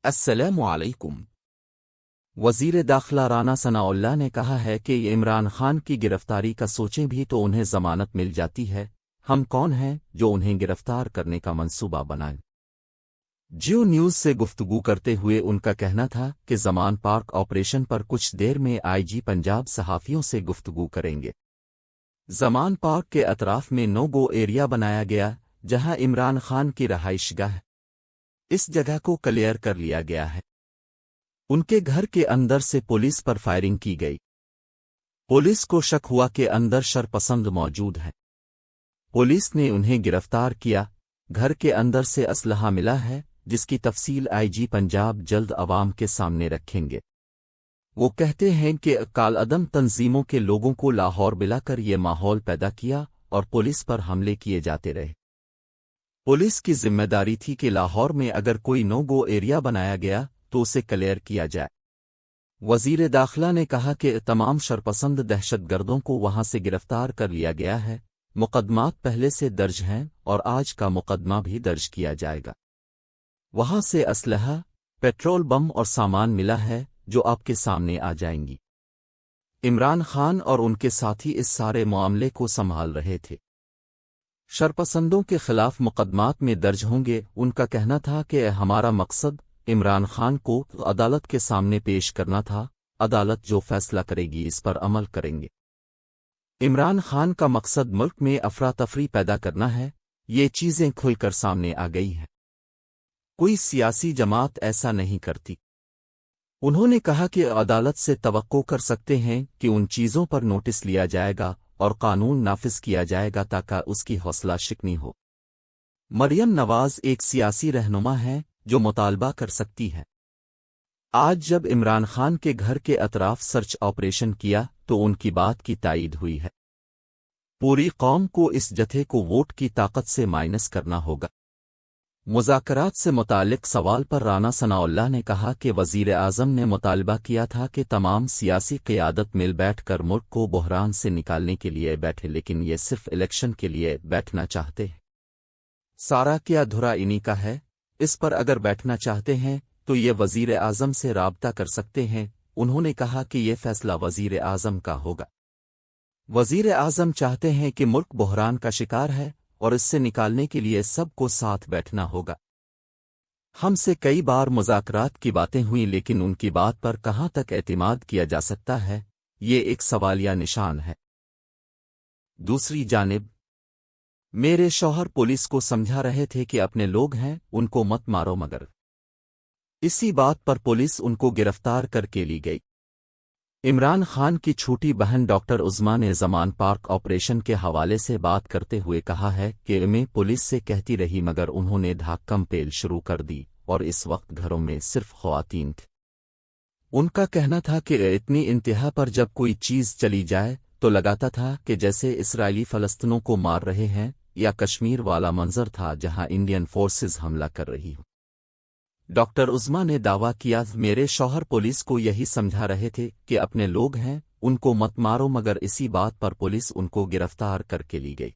السلام علیکم۔ وزیر داخلہ رانا ثناء اللہ نے کہا ہے کہ عمران خان کی گرفتاری کا سوچیں بھی تو انہیں ضمانت مل جاتی ہے، ہم کون ہیں جو انہیں گرفتار کرنے کا منصوبہ بنائیں۔ جیو نیوز سے گفتگو کرتے ہوئے ان کا کہنا تھا کہ زمان پارک آپریشن پر کچھ دیر میں آئی جی پنجاب صحافیوں سے گفتگو کریں گے۔ زمان پارک کے اطراف میں نو گو ایریا بنایا گیا جہاں عمران خان کی رہائش گاہ، اس جگہ کو کلیئر کر لیا گیا ہے۔ ان کے گھر کے اندر سے پولیس پر فائرنگ کی گئی۔ پولیس کو شک ہوا کہ اندر شرپسند موجود ہے۔ پولیس نے انہیں گرفتار کیا۔ گھر کے اندر سے اسلحہ ملا ہے جس کی تفصیل آئی جی پنجاب جلد عوام کے سامنے رکھیں گے۔ وہ کہتے ہیں کہ کالعدم تنظیموں کے لوگوں کو لاہور بلا کر یہ ماحول پیدا کیا اور پولیس پر حملے کیے جاتے رہے۔ پولیس کی ذمہ داری تھی کہ لاہور میں اگر کوئی نو گو ایریا بنایا گیا تو اسے کلیئر کیا جائے۔ وزیر داخلہ نے کہا کہ تمام شرپسند دہشت گردوں کو وہاں سے گرفتار کر لیا گیا ہے، مقدمات پہلے سے درج ہیں اور آج کا مقدمہ بھی درج کیا جائے گا۔ وہاں سے اسلحہ، پیٹرول بم اور سامان ملا ہے جو آپ کے سامنے آ جائیں گی۔ عمران خان اور ان کے ساتھی اس سارے معاملے کو سنبھال رہے تھے۔ شرپسندوں کے خلاف مقدمات میں درج ہوں گے۔ ان کا کہنا تھا کہ ہمارا مقصد عمران خان کو عدالت کے سامنے پیش کرنا تھا، عدالت جو فیصلہ کرے گی اس پر عمل کریں گے۔ عمران خان کا مقصد ملک میں افراتفری پیدا کرنا ہے، یہ چیزیں کھل کر سامنے آ گئی ہیں۔ کوئی سیاسی جماعت ایسا نہیں کرتی۔ انہوں نے کہا کہ عدالت سے توقع کر سکتے ہیں کہ ان چیزوں پر نوٹس لیا جائے گا اور قانون نافذ کیا جائے گا تاکہ اس کی حوصلہ شکنی ہو۔ مریم نواز ایک سیاسی رہنما ہے جو مطالبہ کر سکتی ہے۔ آج جب عمران خان کے گھر کے اطراف سرچ آپریشن کیا تو ان کی بات کی تائید ہوئی ہے۔ پوری قوم کو اس جتھے کو ووٹ کی طاقت سے مائنس کرنا ہوگا۔ مذاکرات سے متعلق سوال پر رانا ثناء اللہ نے کہا کہ وزیر اعظم نے مطالبہ کیا تھا کہ تمام سیاسی قیادت مل بیٹھ کر ملک کو بحران سے نکالنے کے لیے بیٹھے، لیکن یہ صرف الیکشن کے لیے بیٹھنا چاہتے ہیں۔ سارا کیا دھرا انہی کا ہے، اس پر اگر بیٹھنا چاہتے ہیں تو یہ وزیر اعظم سے رابطہ کر سکتے ہیں۔ انہوں نے کہا کہ یہ فیصلہ وزیر اعظم کا ہوگا۔ وزیر اعظم چاہتے ہیں کہ ملک بحران کا شکار ہے اور اس سے نکالنے کے لیے سب کو ساتھ بیٹھنا ہوگا۔ ہم سے کئی بار مذاکرات کی باتیں ہوئیں لیکن ان کی بات پر کہاں تک اعتماد کیا جا سکتا ہے، یہ ایک سوالیہ نشان ہے۔ دوسری جانب میرے شوہر پولیس کو سمجھا رہے تھے کہ اپنے لوگ ہیں، ان کو مت مارو، مگر اسی بات پر پولیس ان کو گرفتار کر کے لی گئی۔ عمران خان کی چھوٹی بہن ڈاکٹر عظما نے زمان پارک آپریشن کے حوالے سے بات کرتے ہوئے کہا ہے کہ میں پولیس سے کہتی رہی مگر انہوں نے دھاکم پیل شروع کر دی اور اس وقت گھروں میں صرف خواتین تھیں۔ ان کا کہنا تھا کہ اتنی انتہا پر جب کوئی چیز چلی جائے تو لگاتا تھا کہ جیسے اسرائیلی فلسطینوں کو مار رہے ہیں یا کشمیر والا منظر تھا جہاں انڈین فورسز حملہ کر رہی ہوں۔ ڈاکٹر عظما نے دعویٰ کیا میرے شوہر پولیس کو یہی سمجھا رہے تھے کہ اپنے لوگ ہیں، ان کو مت مارو، مگر اسی بات پر پولیس ان کو گرفتار کر کے لی گئی۔